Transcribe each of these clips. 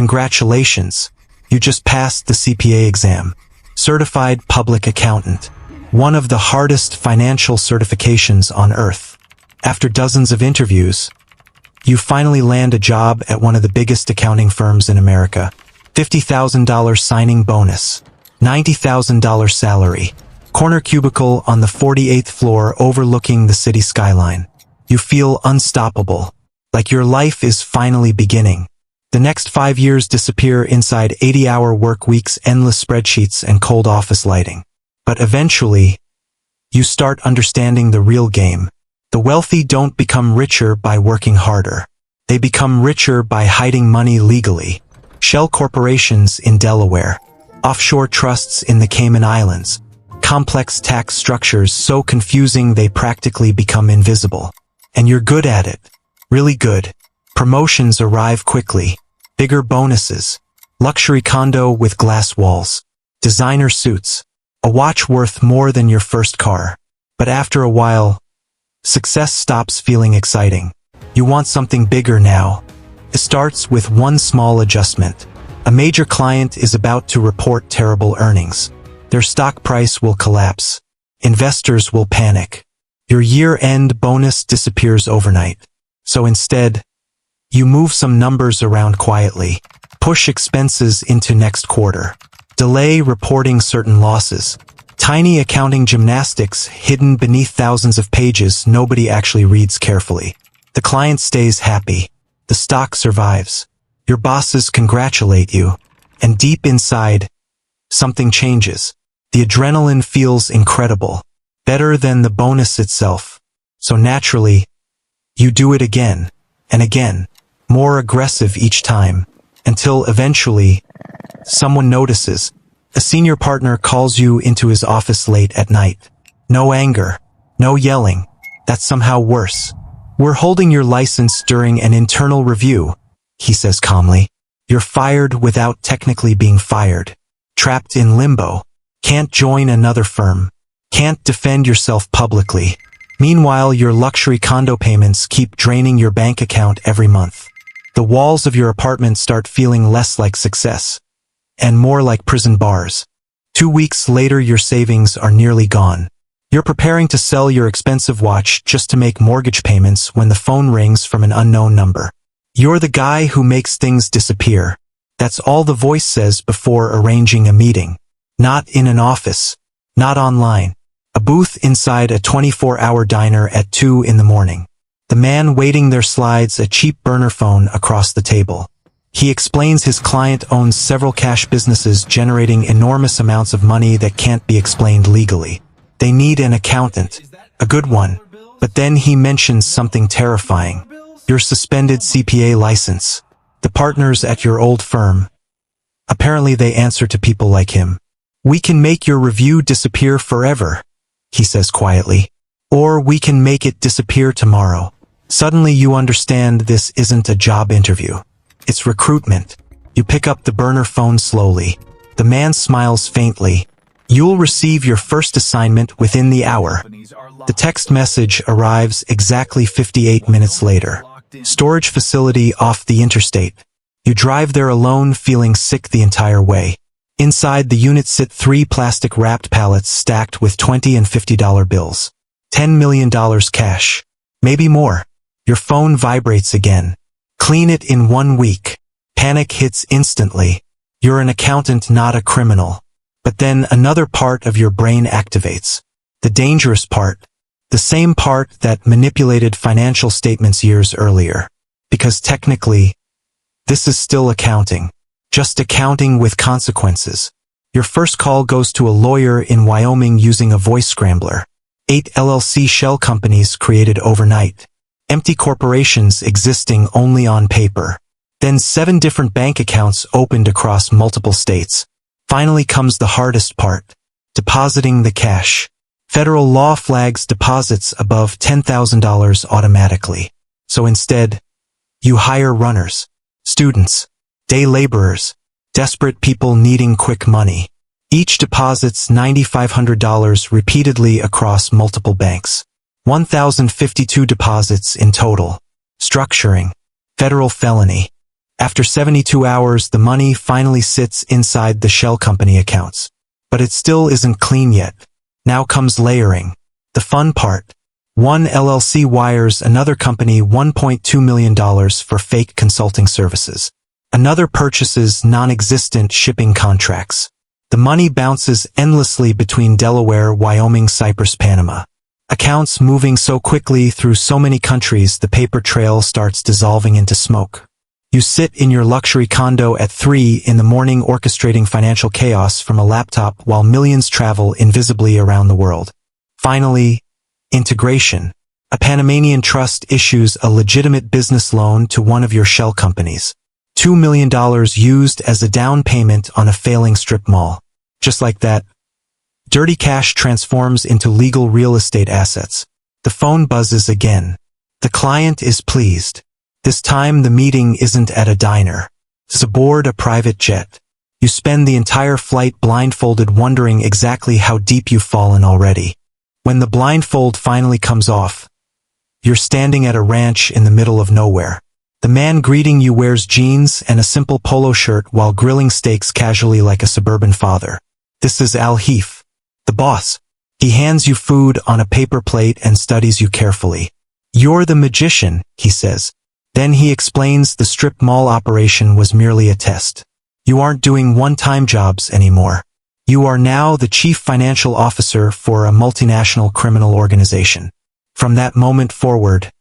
Congratulations. You just passed the CPA exam. Certified Public Accountant. One of the hardest financial certifications on earth. After dozens of interviews, you finally land a job at one of the biggest accounting firms in America. $50,000 signing bonus. $90,000 salary. Corner cubicle on the 48th floor overlooking the city skyline. You feel unstoppable. Like your life is finally beginning. The next 5 years disappear inside 80-hour work weeks, endless spreadsheets, and cold office lighting. But eventually, you start understanding the real game. The wealthy don't become richer by working harder. They become richer by hiding money legally. Shell corporations in Delaware. Offshore trusts in the Cayman Islands. Complex tax structures so confusing they practically become invisible. And you're good at it. Really good. Promotions arrive quickly. Bigger bonuses. Luxury condo with glass walls. Designer suits. A watch worth more than your first car. But after a while, success stops feeling exciting. You want something bigger now. It starts with one small adjustment. A major client is about to report terrible earnings. Their stock price will collapse. Investors will panic. Your year-end bonus disappears overnight. So instead, you move some numbers around quietly. Push expenses into next quarter. Delay reporting certain losses. Tiny accounting gymnastics hidden beneath thousands of pages nobody actually reads carefully. The client stays happy. The stock survives. Your bosses congratulate you. And deep inside, something changes. The adrenaline feels incredible. Better than the bonus itself. So naturally, you do it again and again. More aggressive each time. Until eventually, someone notices. A senior partner calls you into his office late at night. No anger. No yelling. That's somehow worse. We're holding your license during an internal review, he says calmly. You're fired without technically being fired. Trapped in limbo. Can't join another firm. Can't defend yourself publicly. Meanwhile, your luxury condo payments keep draining your bank account every month. The walls of your apartment start feeling less like success, and more like prison bars. 2 weeks later, your savings are nearly gone. You're preparing to sell your expensive watch just to make mortgage payments when the phone rings from an unknown number. You're the guy who makes things disappear. That's all the voice says before arranging a meeting. Not in an office. Not online. A booth inside a 24-hour diner at 2 in the morning. The man waiting there slides a cheap burner phone across the table. He explains his client owns several cash businesses generating enormous amounts of money that can't be explained legally. They need an accountant. A good one. But then he mentions something terrifying. Your suspended CPA license. The partners at your old firm. Apparently they answer to people like him. We can make your review disappear forever, he says quietly. Or we can make it disappear tomorrow. Suddenly you understand this isn't a job interview. It's recruitment. You pick up the burner phone slowly. The man smiles faintly. You'll receive your first assignment within the hour. The text message arrives exactly 58 minutes later. Storage facility off the interstate. You drive there alone, feeling sick the entire way. Inside the unit sit 3 plastic-wrapped pallets stacked with $20 and $50 bills. $10 million cash. Maybe more. Your phone vibrates again. Clean it in 1 week. Panic hits instantly. You're an accountant, not a criminal. But then another part of your brain activates. The dangerous part. The same part that manipulated financial statements years earlier. Because technically, this is still accounting. Just accounting with consequences. Your first call goes to a lawyer in Wyoming using a voice scrambler. 8 LLC shell companies created overnight. Empty corporations existing only on paper. Then 7 different bank accounts opened across multiple states. Finally comes the hardest part. Depositing the cash. Federal law flags deposits above $10,000 automatically. So instead, you hire runners, students, day laborers, desperate people needing quick money. Each deposits $9,500 repeatedly across multiple banks. 1,052 deposits in total. Structuring. Federal felony. After 72 hours, the money finally sits inside the shell company accounts. But it still isn't clean yet. Now comes layering. The fun part. One LLC wires another company $1.2 million for fake consulting services. Another purchases non-existent shipping contracts. The money bounces endlessly between Delaware, Wyoming, Cyprus, Panama. Accounts moving so quickly through so many countries, the paper trail starts dissolving into smoke. You sit in your luxury condo at 3 in the morning orchestrating financial chaos from a laptop while millions travel invisibly around the world. Finally, integration. A Panamanian trust issues a legitimate business loan to one of your shell companies. $2 million used as a down payment on a failing strip mall. Just like that, dirty cash transforms into legal real estate assets. The phone buzzes again. The client is pleased. This time the meeting isn't at a diner. It's aboard a private jet. You spend the entire flight blindfolded, wondering exactly how deep you've fallen already. When the blindfold finally comes off, you're standing at a ranch in the middle of nowhere. The man greeting you wears jeans and a simple polo shirt while grilling steaks casually like a suburban father. This is Al-Heef, the boss. He hands you food on a paper plate and studies you carefully. "You're the magician," he says. Then he explains the strip mall operation was merely a test. You aren't doing one-time jobs anymore. You are now the chief financial officer for a multinational criminal organization. From that moment forward,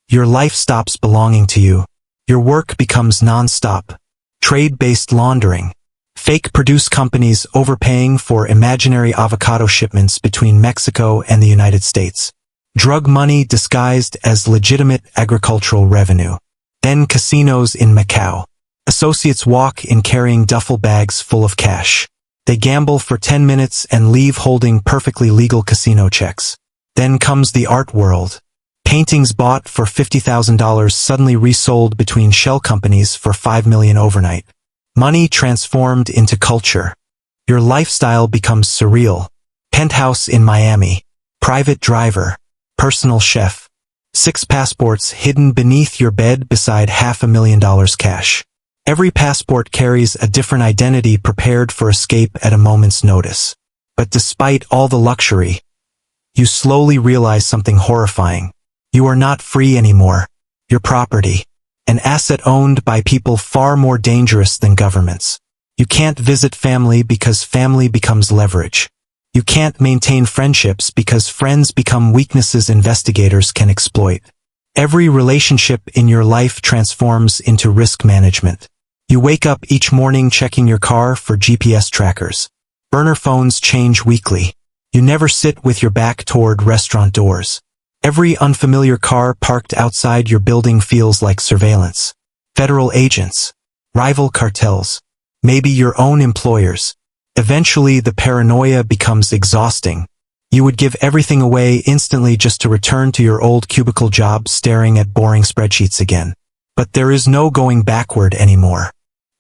your life stops belonging to you. Your work becomes non-stop. Trade-based laundering. Fake produce companies overpaying for imaginary avocado shipments between Mexico and the United States. Drug money disguised as legitimate agricultural revenue. Then casinos in Macau. Associates walk in carrying duffel bags full of cash. They gamble for 10 minutes and leave holding perfectly legal casino checks. Then comes the art world. Paintings bought for $50,000 suddenly resold between shell companies for $5 million overnight. Money transformed into culture. Your lifestyle becomes surreal. Penthouse in Miami. Private driver. Personal chef. 6 passports hidden beneath your bed beside $500,000 cash. Every passport carries a different identity prepared for escape at a moment's notice. But despite all the luxury, you slowly realize something horrifying. You are not free anymore. Your property. An asset owned by people far more dangerous than governments. You can't visit family because family becomes leverage. You can't maintain friendships because friends become weaknesses investigators can exploit. Every relationship in your life transforms into risk management. You wake up each morning checking your car for GPS trackers. Burner phones change weekly. You never sit with your back toward restaurant doors. Every unfamiliar car parked outside your building feels like surveillance. Federal agents. Rival cartels. Maybe your own employers. Eventually, the paranoia becomes exhausting. You would give everything away instantly just to return to your old cubicle job staring at boring spreadsheets again. But there is no going backward anymore.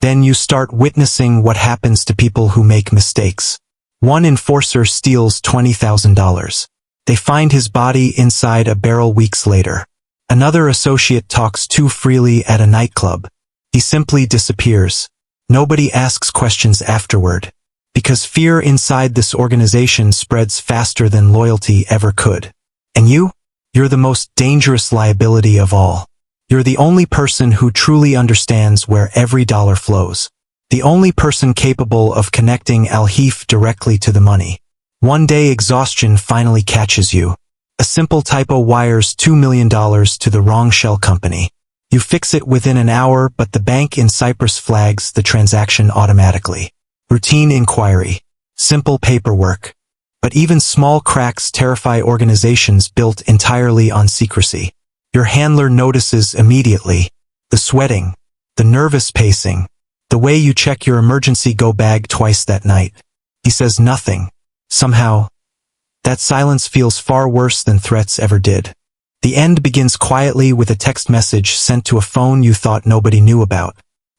Then you start witnessing what happens to people who make mistakes. One enforcer steals $20,000. They find his body inside a barrel weeks later. Another associate talks too freely at a nightclub. He simply disappears. Nobody asks questions afterward. Because fear inside this organization spreads faster than loyalty ever could. And you're the most dangerous liability of all. You're the only person who truly understands where every dollar flows. The only person capable of connecting Al-Heef directly to the money. One day exhaustion finally catches you. A simple typo wires $2 million to the wrong shell company. You fix it within an hour, but the bank in Cyprus flags the transaction automatically. Routine inquiry. Simple paperwork. But even small cracks terrify organizations built entirely on secrecy. Your handler notices immediately. The sweating. The nervous pacing. The way you check your emergency go bag twice that night. He says nothing. Somehow, that silence feels far worse than threats ever did. The end begins quietly with a text message sent to a phone you thought nobody knew about.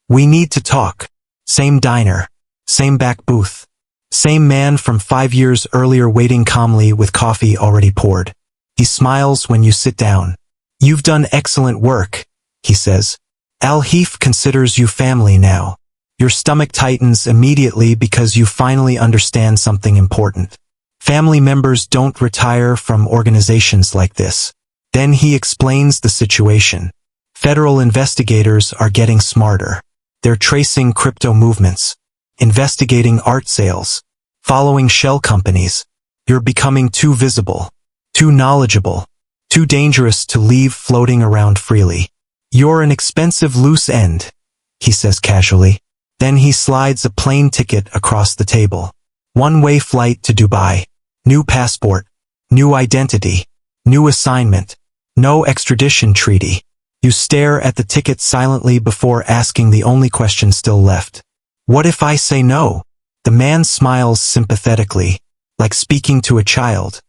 "We need to talk." Same diner. Same back booth. Same man from 5 years earlier waiting calmly with coffee already poured. He smiles when you sit down. "You've done excellent work," he says. Al-Heef considers you family now. Your stomach tightens immediately because you finally understand something important. Family members don't retire from organizations like this. Then he explains the situation. Federal investigators are getting smarter. They're tracing crypto movements, investigating art sales, following shell companies. You're becoming too visible, too knowledgeable, too dangerous to leave floating around freely. You're an expensive loose end, he says casually. Then he slides a plane ticket across the table. One-way flight to Dubai. New passport. New identity. New assignment. No extradition treaty. You stare at the ticket silently before asking the only question still left. What if I say no? The man smiles sympathetically, like speaking to a child.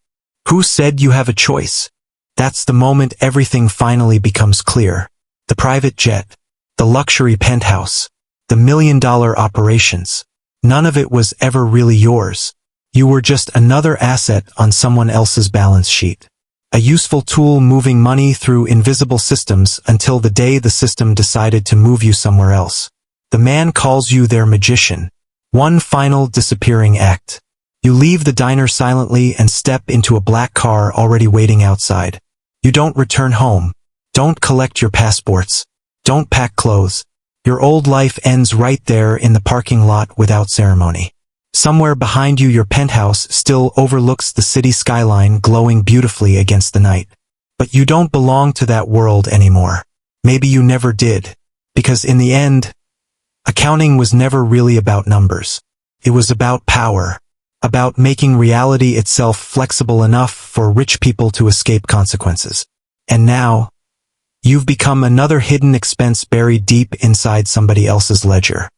Who said you have a choice? That's the moment everything finally becomes clear. The private jet. The luxury penthouse. The million-dollar operations. None of it was ever really yours. You were just another asset on someone else's balance sheet. A useful tool moving money through invisible systems until the day the system decided to move you somewhere else. The man calls you their magician. One final disappearing act. You leave the diner silently and step into a black car already waiting outside. You don't return home. Don't collect your passports. Don't pack clothes. Your old life ends right there in the parking lot without ceremony. Somewhere behind you your penthouse still overlooks the city skyline glowing beautifully against the night. But you don't belong to that world anymore. Maybe you never did. Because in the end, accounting was never really about numbers. It was about power. About making reality itself flexible enough for rich people to escape consequences. And now, you've become another hidden expense buried deep inside somebody else's ledger.